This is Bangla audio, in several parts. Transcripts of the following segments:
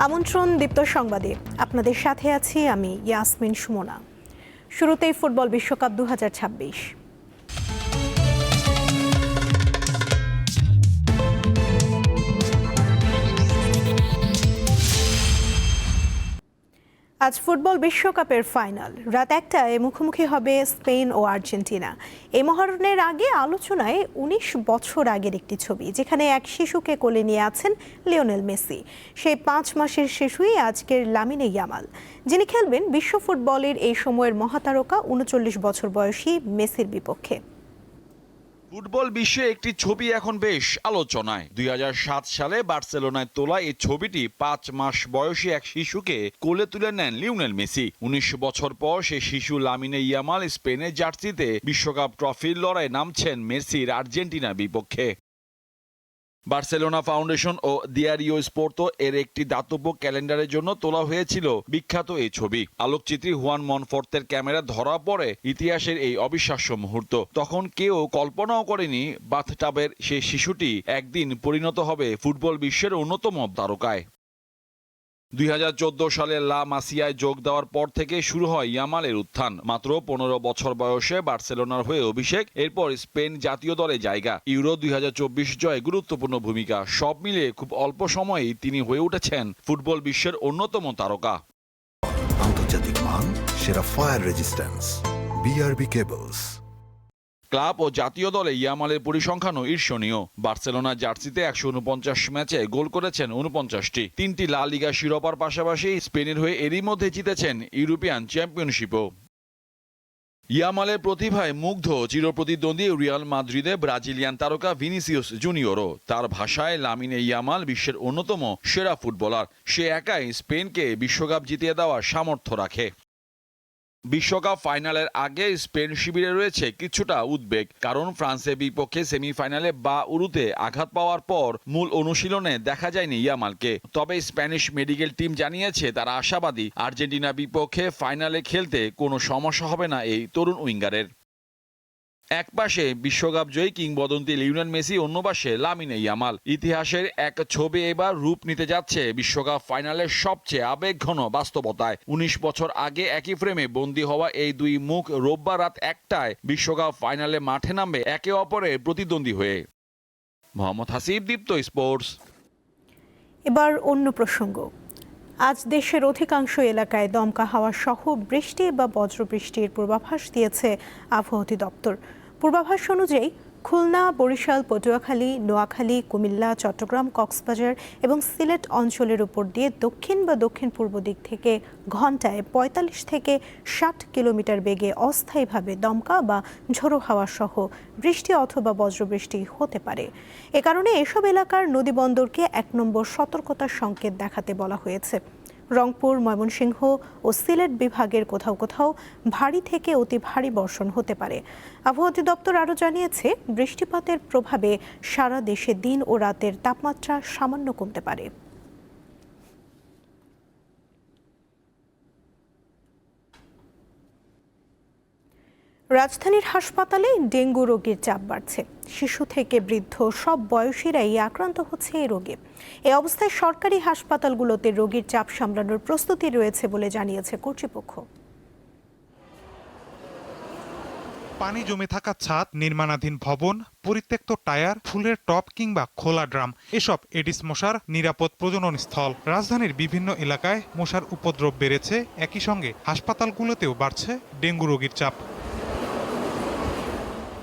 আমন্ত্রণ দীপ্ত সংবাদে আপনাদের সাথে আছি আমি ইয়াসমিন সুমনা। শুরুতেই ফুটবল বিশ্বকাপ 2026। আজ ফুটবল বিশ্বকাপের ফাইনাল রাত 1টায় মুখোমুখি হবে স্পেন ও আর্জেন্টিনা। এই মহারণের আগে আলোচনায় 19 বছর আগের একটি ছবি, যেখানে এক শিশুকে কোলে নিয়ে আছেন লিওনেল মেসি। সেই 5 মাসের শিশুই আজকের লামিনে ইয়ামাল, যিনি খেলবেন বিশ্ব ফুটবলের এই সময়ের মহাতারকা 39 বছর বয়সী মেসির বিপক্ষে। ফুটবল বিশ্বে একটি ছবি এখন বেশ আলোচনায়। 2007 সালে বার্সেলোনায় তোলা এই ছবিটি 5 মাস বয়সী এক শিশুকে কোলে তুলে নেন লিওনেল মেসি। 19 বছর পর সেই শিশু লামিনে ইয়ামাল স্পেনের জার্সিতে বিশ্বকাপ ট্রফির লড়াই নামছেন মেসির আর্জেন্টিনার বিপক্ষে। বার্সেলোনা ফাউন্ডেশন ও দিয়ারিও স্পোর্তো এর একটি দাতব্য ক্যালেন্ডারের জন্য তোলা হয়েছিল বিখ্যাত এই ছবি। আলোকচিত্রী হুয়ান মনফোর্তের ক্যামেরা ধরা পড়ে ইতিহাসের এই অবিশ্বাস্য মুহূর্ত। তখন কেউ কল্পনাও করেনি বাথটাবের সেই শিশুটি একদিন পরিণত হবে ফুটবল বিশ্বের অন্যতম তারকায়। 2014 সালে লা মাসিয়ায় যোগ দেওয়ার পর থেকে শুরু হয় ইয়ামালের উত্থান। মাত্র 15 বছর বয়সে বার্সেলোনার হয়ে অভিষেক, এরপর স্পেন জাতীয় দলে জায়গা, ইউরো 2024 জয়ে গুরুত্বপূর্ণ ভূমিকা। সব মিলিয়ে খুব অল্প সময়েই তিনি হয়ে উঠেছেন ফুটবল বিশ্বের অন্যতম তারকা। আন্তর্জাতিক মান, সেরা fire resistance, BRB cables. Club ও জাতীয় দলে ইয়ামালের পরিসংখ্যানও ঈর্ষণীয়। বার্সেলোনা জার্সিতে 149 ম্যাচে গোল করেছেন 49টি। 3টি লা লিগা শিরোপার পাশাপাশি স্পেনের হয়ে এরই মধ্যে জিতেছেন ইউরোপিয়ান চ্যাম্পিয়নশিপও। ইয়ামালের প্রতিভায় মুগ্ধ চিরপ্রতিদ্বন্দ্বী রিয়াল মাদ্রিদে ব্রাজিলিয়ান তারকা ভিনিসিয়াস জুনিয়রও। তার ভাষায় লামিনে ইয়ামাল বিশ্বের অন্যতম সেরা ফুটবলার। সে একাই স্পেনকে বিশ্বকাপ জিতিয়ে দেওয়ার সামর্থ্য রাখে। বিশ্বকাপ ফাইনালের আগে স্পেন শিবিরে রয়েছে কিছুটা উদ্বেগ, কারণ ফ্রান্সের বিপক্ষে সেমিফাইনালে বা উরুতে আঘাত পাওয়ার পর মূল অনুশীলনে দেখা যায়নি ইয়ামালকে। তবে স্প্যানিশ মেডিকেল টিম জানিয়েছে তারা আশাবাদী আর্জেন্টিনার বিপক্ষে ফাইনালে খেলতে কোনো সমস্যা হবে না এই তরুণ উইঙ্গারের। এক পাশে বিশ্বকাপ জয়ী কিংবদন্তি লিওনেল মেসি, অন্য পাশে লামিনে ইয়ামাল। ইতিহাসের এক ছবি এবার রূপ নিতে যাচ্ছে বিশ্বকাপ ফাইনালের সবচেয়ে আবেগঘন বাস্তবতায়। 19 বছর আগে একই ফ্রেমে বন্দী হওয়া এই দুই মুখ রোববার রাত 1টায় বিশ্বকাপ ফাইনালে মাঠে নামবে একে অপরের প্রতিদ্বন্দ্বী হয়ে। মোহাম্মদ হাসিব, দীপ্ত স্পোর্টস। এবার অন্য প্রসঙ্গ। আজ দেশের অধিকাংশ এলাকায় দমকা হাওয়া সহ বৃষ্টি বা বজ্রবৃষ্টির পূর্বাভাস দিয়েছে আবহাওয়া অধিদপ্তর। পূর্বাভাস অনুযায়ী খুলনা, বরিশাল, পটুয়াখালী, নোয়াখালী, কুমিল্লা, চট্টগ্রাম, কক্সবাজার এবং সিলেট অঞ্চলের উপর দিয়ে দক্ষিণ বা দক্ষিণ পূর্ব দিক থেকে ঘন্টায় 45 থেকে 60 কিলোমিটার বেগে অস্থায়ীভাবে দমকা বা ঝোড়ো হাওয়া সহ বৃষ্টি অথবা বজ্রবৃষ্টি হতে পারে। এ কারণে এসব এলাকার নদীবন্দরকে 1 নম্বর সতর্কতার সংকেত দেখাতে বলা হয়েছে। রংপুর, ময়মনসিংহ ও সিলেট বিভাগের কোথাও কোথাও ভারী থেকে অতি ভারী বর্ষণ হতে পারে। আবহাওয়া অধিদপ্তর আরও জানিয়েছে, বৃষ্টিপাতের প্রভাবে সারা দেশে দিন ও রাতের তাপমাত্রা সামান্য কমতে পারে। রাজধানীর হাসপাতালে ডেঙ্গু রোগীর চাপ বাড়ছে। শিশু থেকে বৃদ্ধ সব বয়সীরাই আক্রান্ত হচ্ছে এই রোগে। এই অবস্থায় সরকারি হাসপাতালগুলোতে রোগীর চাপ সামলানোর প্রস্তুতি রয়েছে বলে জানিয়েছে কর্তৃপক্ষ। পানি জমে থাকা ছাদ, নির্মাণাধীন ভবন, পরিত্যক্ত টায়ার, ফুলের টব কিংবা খোলা ড্রাম, এসব এডিস মশার নিরাপদ প্রজনন স্থল। রাজধানীর বিভিন্ন এলাকায় মশার উপদ্রব বেড়েছে, একই সঙ্গে হাসপাতালগুলোতেও বাড়ছে ডেঙ্গু রোগীর চাপ।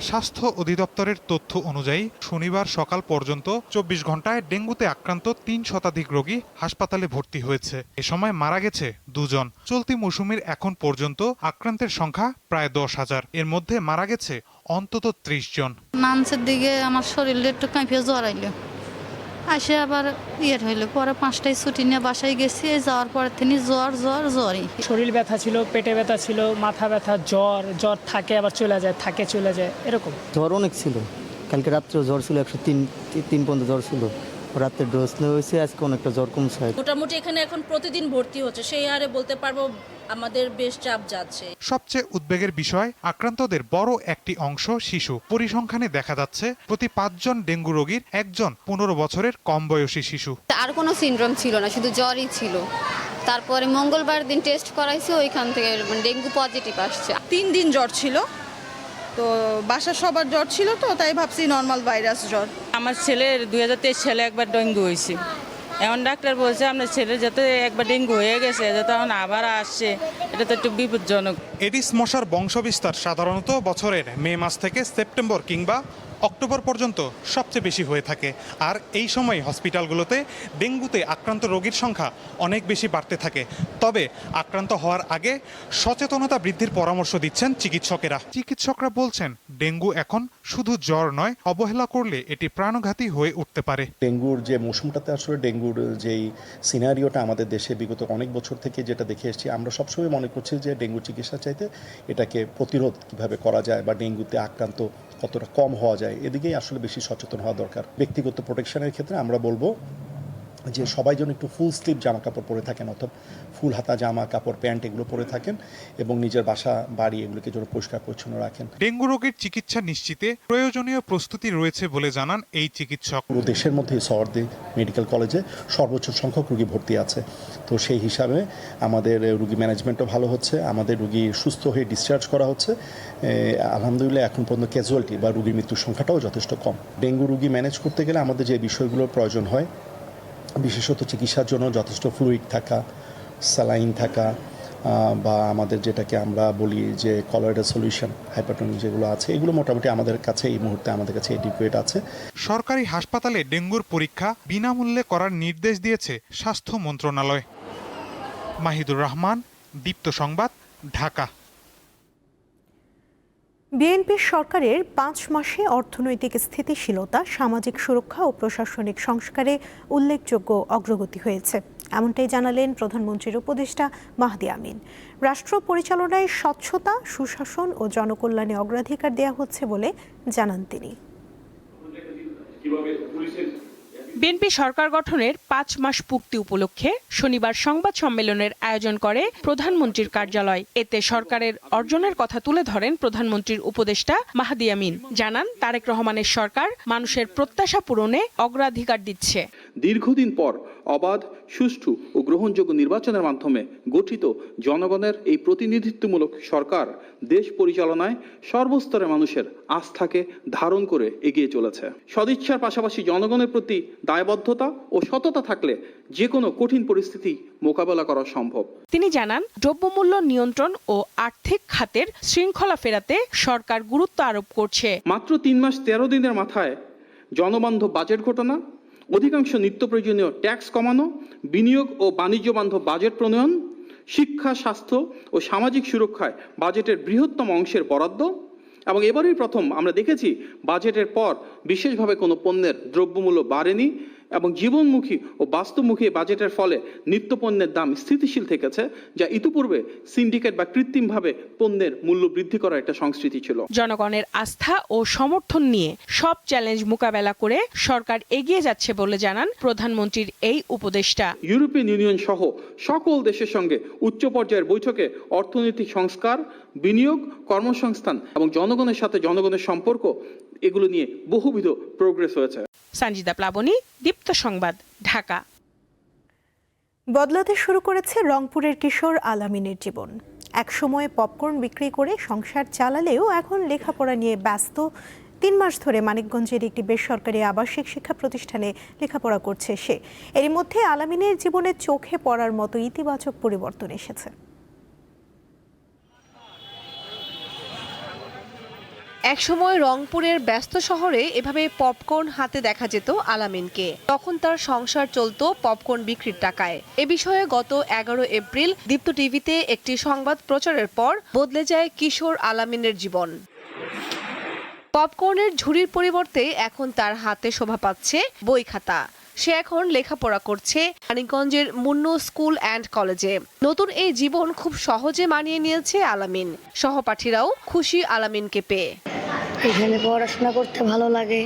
স্বাস্থ্য অধিদপ্তরের তথ্য অনুযায়ী শনিবার সকাল পর্যন্ত 24 ঘন্টায় ডেঙ্গুতে আক্রান্ত 3 শতাধিক রোগী হাসপাতালে ভর্তি হয়েছে। এ সময় মারা গেছে 2 জন। চলতি মৌসুমের এখন পর্যন্ত আক্রান্তের সংখ্যা প্রায় 10,000। এর মধ্যে মারা গেছে অন্তত 30 জন। মানসের দিকে আমার শরীরে একটু কাঁপিয়ে জ্বর আইলো, আসে আবার হইলো, পরে 5টায় ছুটি নিয়ে বাসায় গেছি। যাওয়ার পর তিনি জ্বরই। শরীর ব্যথা ছিল, পেটে ব্যথা ছিল, মাথা ব্যথা, জ্বর থাকে আবার চলে যায়, থাকে চলে যায়, এরকম। জ্বর অনেক ছিল, কালকে রাত্রেও জ্বর ছিল, 103 পর্যন্ত জ্বর ছিল, রাতে ডোজ নেওয়া হয়েছে, আজকে অনেকটা জ্বর কমছে। মোটামুটি এখানে এখন প্রতিদিন ভর্তি হচ্ছে, সেই হারে বলতে পারবো আমাদের বেশ চাপ যাচ্ছে। সবচেয়ে উদ্বেগের বিষয় আক্রান্তদের বড় একটি অংশ শিশু। পরিসংখ্যানে দেখা যাচ্ছে প্রতি 5 জন ডেঙ্গু রোগীর 1 জন 15 বছরের কম বয়সী শিশু। আর কোনো সিনড্রোম ছিল না, শুধু জ্বরই ছিল। তারপরে মঙ্গলবার দিন টেস্ট করাইছে, ওইখান থেকে ডেঙ্গু পজিটিভ আসছে। 3 দিন জ্বর ছিল, তো বাসার সবার জ্বর ছিল, তো তাই ভাবছি নর্মাল ভাইরাস জ্বর। আমার ছেলের 2023 সালে একবার ডেঙ্গু হয়েছে। এখন ডাক্তার বলছে আপনার ছেলের যাতে একবার ডেঙ্গু হয়ে গেছে, যাতে এখন আবার আসছে, এটা তো একটু বিপজ্জনক। এডিস মশার বংশবিস্তার সাধারণত বছরের মে মাস থেকে সেপ্টেম্বর কিংবা অক্টোবর পর্যন্ত সবচেয়ে বেশি হয়ে থাকে। আর এই সময় হসপিটালগুলোতে ডেঙ্গুতে আক্রান্ত রোগীর সংখ্যা অনেক বেশি বাড়তে থাকে। তবে আক্রান্ত হওয়ার আগে সচেতনতা বৃদ্ধির পরামর্শ দিচ্ছেন চিকিৎসকেরা। চিকিৎসকরা বলছেন ডেঙ্গু এখন শুধু জ্বর নয়, অবহেলা করলে এটি প্রাণঘাতী হয়ে উঠতে পারে। ডেঙ্গুর যে মৌসুমটাতে আসলে ডেঙ্গুর যেই সিনারিওটা আমাদের দেশে বিগত অনেক বছর থেকে যেটা দেখে এসেছি, আমরা সবসময় মনে করছি যে ডেঙ্গু চিকিৎসা চাইতে এটাকে প্রতিরোধ কিভাবে করা যায় বা ডেঙ্গুতে আক্রান্ত কতটা কম হওয়া যায়, এদিকেই আসলে বেশি সচেতন হওয়া দরকার। ব্যক্তিগত প্রোটেকশনের ক্ষেত্রে আমরা বলবো যে সবাই যেন একটু ফুল স্লিভ জামা কাপড় পরে থাকেন, অথবা ফুল হাতা জামা কাপড় প্যান্ট এগুলো পরে থাকেন, এবং নিজের বাসা বাড়ি এগুলোকে যেন পরিষ্কার পরিচ্ছন্ন রাখেন। ডেঙ্গু রোগের চিকিৎসা নিশ্চিতে প্রয়োজনীয় প্রস্তুতি রয়েছে বলে জানান এই চিকিৎসক। পুরো দেশের মধ্যে সরদি মেডিকেল কলেজে সর্বোচ্চ সংখ্যক রোগী ভর্তি আছে, তো সেই হিসাবে আমাদের রোগী ম্যানেজমেন্টও ভালো হচ্ছে, আমাদের রোগী সুস্থ হয়ে ডিসচার্জ করা হচ্ছে। আলহামদুলিল্লাহ এখন পর্যন্ত ক্যাজুয়ালিটি বা রোগীর মৃত্যুর সংখ্যাটাও যথেষ্ট কম। ডেঙ্গু রোগী ম্যানেজ করতে গেলে আমাদের যে বিষয়গুলোর প্রয়োজন হয়, বিশেষত চিকিৎসার জন্য যথেষ্ট ফ্লুইড থাকা, স্যালাইন থাকা, বা আমাদের যেটাকে আমরা বলি যে কলয়েডাল সলিউশন, হাইপারটোনিক যেগুলো আছে, এগুলো মোটামুটি আমাদের কাছে এই মুহূর্তে আমাদের কাছে এডিকুয়েট আছে। সরকারি হাসপাতালে ডেঙ্গুর পরীক্ষা বিনামূল্যে করার নির্দেশ দিয়েছে স্বাস্থ্য মন্ত্রণালয়। মাহিদুর রহমান, দীপ্ত সংবাদ, ঢাকা। বিএনপি সরকারের 5 মাসে অর্থনৈতিক স্থিতিশীলতা, সামাজিক সুরক্ষা ও প্রশাসনিক সংস্কারে উল্লেখযোগ্য অগ্রগতি হয়েছে, এমনটাই জানালেন প্রধানমন্ত্রীর উপদেষ্টা মাহদি আমিন। রাষ্ট্র পরিচালনায় স্বচ্ছতা, সুশাসন ও জনকল্যাণে অগ্রাধিকার দেওয়া হচ্ছে বলে জানান তিনি। বিএনপি সরকার গঠনের 5 মাস পূর্তি উপলক্ষে শনিবার সংবাদ সম্মেলনের আয়োজন করে প্রধানমন্ত্রীর কার্যালয়। এতে সরকারের অর্জনের কথা তুলে ধরেন প্রধানমন্ত্রীর উপদেষ্টা মাহদি আমিন। জানান তারেক রহমানের সরকার মানুষের প্রত্যাশা পূরণে অগ্রাধিকার দিচ্ছে। দীর্ঘদিন পর অবাধ, সুষ্ঠু ও গ্রহণযোগ্য নির্বাচনের মাধ্যমে গঠিত জনগণের এই প্রতিনিধিত্বমূলক সরকার দেশ পরিচালনায় সর্বস্তরের মানুষের আস্থাকে ধারণ করে এগিয়ে চলেছে। সদিচ্ছার পাশাপাশি জনগণের প্রতি দায়বদ্ধতা ও সততা থাকলে যে কোনো কঠিন পরিস্থিতি মোকাবেলা করা সম্ভব। তিনি জানান দ্রব্যমূল্য নিয়ন্ত্রণ ও আর্থিক খাতের শৃঙ্খলা ফেরাতে সরকার গুরুত্ব আরোপ করছে। মাত্র 3 মাস 13 দিনের মাথায় জনবান্ধব বাজেট ঘোষণা, অধিকাংশ নিত্য প্রয়োজনীয় ট্যাক্স কমানো, বিনিয়োগ ও বাণিজ্য বান্ধব বাজেট প্রণয়ন, শিক্ষা, স্বাস্থ্য ও সামাজিক সুরক্ষায় বাজেটের বৃহত্তম অংশের বরাদ্দ, এবং এবারই প্রথম আমরা দেখেছি বাজেটের পর বিশেষভাবে কোনো পণ্যের দ্রব্যমূল্য বাড়েনি, এবং জীবনমুখী ও বাস্তবমুখী বাজেটের ফলে নিত্যপণ্যের দাম স্থিতিশীল থেকেছে, যা ইতিপূর্বে সিন্ডিকেট বা কৃত্রিমভাবে পণ্যের মূল্য বৃদ্ধি করার একটা সংস্কৃতি ছিল। জনগণের আস্থা ও সমর্থন নিয়ে সব চ্যালেঞ্জ মোকাবেলা করে সরকার এগিয়ে যাচ্ছে বলে জানান প্রধানমন্ত্রীর এই উপদেষ্টা। ইউরোপিয়ান ইউনিয়ন সহ সকল দেশের সঙ্গে উচ্চ পর্যায়ের বৈঠকে অর্থনৈতিক সংস্কার, বিনিয়োগ, কর্মসংস্থান এবং জনগণের সাথে জনগণের সম্পর্ক, এগুলো নিয়ে বহুবিধ প্রোগ্রেস হয়েছে। সঞ্জিদা প্লাবনী, দীপ্ত সংবাদ, ঢাকা। বদলাতে শুরু করেছে রংপুরের কিশোর আলামিনের জীবন। একসময় পপকর্ন বিক্রি করে সংসার চালালেও এখন লেখাপড়া নিয়ে ব্যস্ত। 3 মাস ধরে মানিকগঞ্জের একটি বেসরকারি আবাসিক শিক্ষা প্রতিষ্ঠানে লেখাপড়া করছে সে। এরই মধ্যে আলামিনের জীবনে চোখে পড়ার মতো ইতিবাচক পরিবর্তন এসেছে। একসময় রংপুরের ব্যস্ত শহরে এভাবে পপকর্ন হাতে দেখা যেত আলামিনকে। তখন তার সংসার চলতো পপকর্ন বিক্রির টাকায়। এ বিষয়ে গত 11 এপ্রিল দীপ্ত টিভিতে একটি সংবাদ প্রচারের পর বদলে যায় কিশোর আলামিনের জীবন। পপকর্নের ঝুড়ির পরিবর্তে এখন তার হাতে শোভা পাচ্ছে বই খাতা। সে এখন লেখাপড়া করছে মানিকগঞ্জের মুন্নু স্কুল অ্যান্ড কলেজে। নতুন এই জীবন খুব সহজে মানিয়ে নিয়েছে আলামিন। সহপাঠীরাও খুশি আলামিনকে পেয়ে। এখানে পড়াশোনা করতে ভালো লাগে,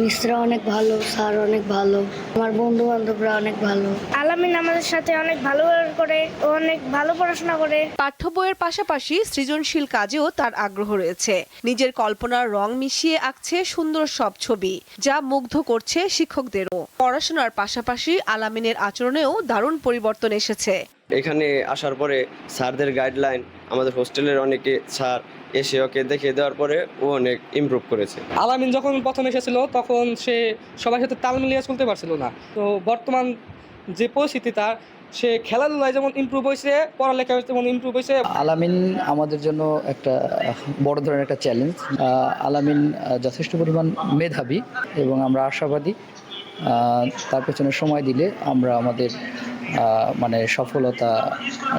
মিসরা অনেক ভালো, স্যার অনেক ভালো, আমার বন্ধু বান্ধবরা অনেক ভালো। আলামিন আমাদের সাথে অনেক ভালো ব্যবহার করে, ও অনেক ভালো পড়াশোনা করে। পাঠ্য বইয়ের পাশাপাশি সৃজনশীল কাজেও তার আগ্রহ রয়েছে। নিজের কল্পনার রং মিশিয়ে আঁকছে সুন্দর সব ছবি, যা মুগ্ধ করছে শিক্ষকদেরও। পড়াশোনার পাশাপাশি আলামিনের আচরণেও দারুণ পরিবর্তন এসেছে। এখানে আসার পরে স্যারদের গাইডলাইন, আমাদের হোস্টেলের অনেকে স্যার এসে ওকে দেখিয়ে দেওয়ার পরে ও অনেক ইমপ্রুভ করেছে। আলামিন যখন প্রথম এসেছিল তখন সে সবার সাথে তাল মিলিয়ে চলতে পারছিল না। তো বর্তমান যে পরিস্থিতি তার, সে খেলাধুলায় যেমন ইমপ্রুভ হয়েছে, পড়ালেখায় যেমন ইমপ্রুভ হয়েছে। আলামিন আমাদের জন্য একটা বড় ধরনের একটা চ্যালেঞ্জ। আলামিন যথেষ্ট পরিমাণ মেধাবী এবং আমরা আশাবাদী তার পেছনে সময় দিলে আমরা আমাদের সফলতা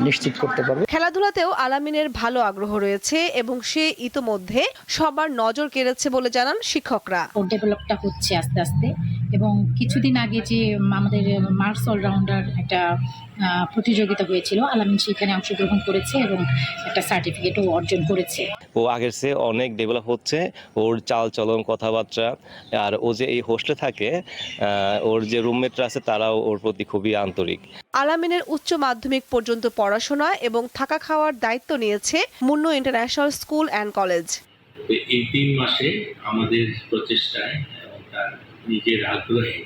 নিশ্চিত করতে পারবো। খেলাধুলাতেও আলামিনের ভালো আগ্রহ রয়েছে এবং সে ইতোমধ্যে সবার নজর কেড়েছে বলে জানান শিক্ষকরা। ডেভেলপটা হচ্ছে আস্তে আস্তে, এবং কিছুদিন আগে যে আমাদের মার্কস অলরাউন্ডার একটা প্রতিযোগিতা হয়েছিল, আলামিন সেখানে অংশগ্রহণ করেছে এবং একটা সার্টিফিকেটও অর্জন করেছে। ও আগের চেয়ে অনেক ডেভেলপ হচ্ছে, ওর চাল চলন, কথাবার্তা, আর ও যে এই হোস্টেলে থাকে ওর যে রুমমেটরা আছে তারাও ওর প্রতি খুবই আন্তরিক। আলামিনের উচ্চ মাধ্যমিক পর্যন্ত পড়াশোনা এবং থাকা খাওয়ার দায়িত্ব নিয়েছে Munnu international school and college. এই 3 মাসে আমাদের প্রচেষ্টায় এবং তার নিজের আগ্রহে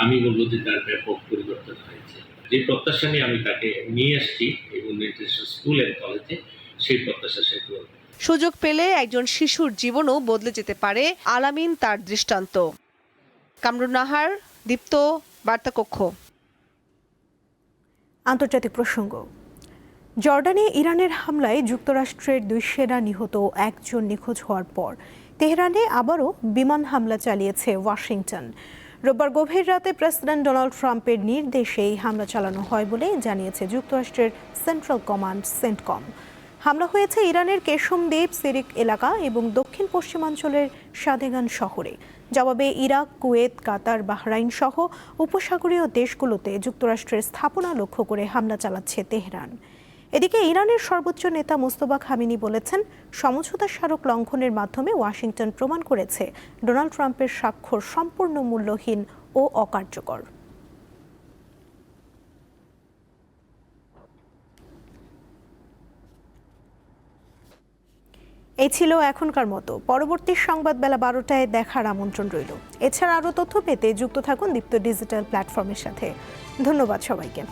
আমি বলবো যে তার ব্যাপক পরিবর্তন হয়েছে। যে প্রত্যাশা নিয়ে আমি তাকে নিয়ে আসছি এবং ইন্টারন্যাশনাল স্কুল অ্যান্ড কলেজে, সেই প্রত্যাশা সে পূরণ। সুযোগ পেলে একজন শিশুর জীবনও বদলে যেতে পারে আলামিন তার দৃষ্টান্ত। কামরুন নাহার, দীপ্ত, বার্তাকক্ষ। আন্তর্জাতিক প্রসঙ্গ। জর্ডানে ইরানের হামলায় যুক্তরাষ্ট্রের 2 সেনা নিহত, 1 জন নিখোঁজ হওয়ার পর তেহরানে আবারও বিমান হামলা চালিয়েছে ওয়াশিংটন। রোববার গভীর রাতে প্রেসিডেন্ট ডোনাল্ড ট্রাম্পের নির্দেশে এই হামলা চালানো হয় বলে জানিয়েছে যুক্তরাষ্ট্রের সেন্ট্রাল কমান্ড সেন্টকম। হামলা হয়েছে ইরানের কেশম দ্বীপ, সিরিক এলাকা এবং দক্ষিণ পশ্চিমাঞ্চলের সাদেগান শহরে। জবাবে ইরাক, কুয়েত, কাতার, বাহরাইন সহ উপসাগরীয় দেশগুলোতে যুক্তরাষ্ট্রের স্থাপনা লক্ষ্য করে হামলা চালাচ্ছে তেহরান। এদিকে ইরানের সর্বোচ্চ নেতা মোস্তফা খামেনি বলেছেন, সমঝোতা স্মারক লঙ্ঘনের মাধ্যমে ওয়াশিংটন প্রমাণ করেছে ডোনাল্ড ট্রাম্পের স্বাক্ষর সম্পূর্ণ মূল্যহীন ও অকার্যকর। এই ছিল এখনকার মতো। পরবর্তী সংবাদ বেলা 12টায় দেখার আমন্ত্রণ রইল। এছাড়া আরও তথ্য পেতে যুক্ত থাকুন দীপ্ত ডিজিটাল প্ল্যাটফর্মের সাথে। ধন্যবাদ সবাইকে।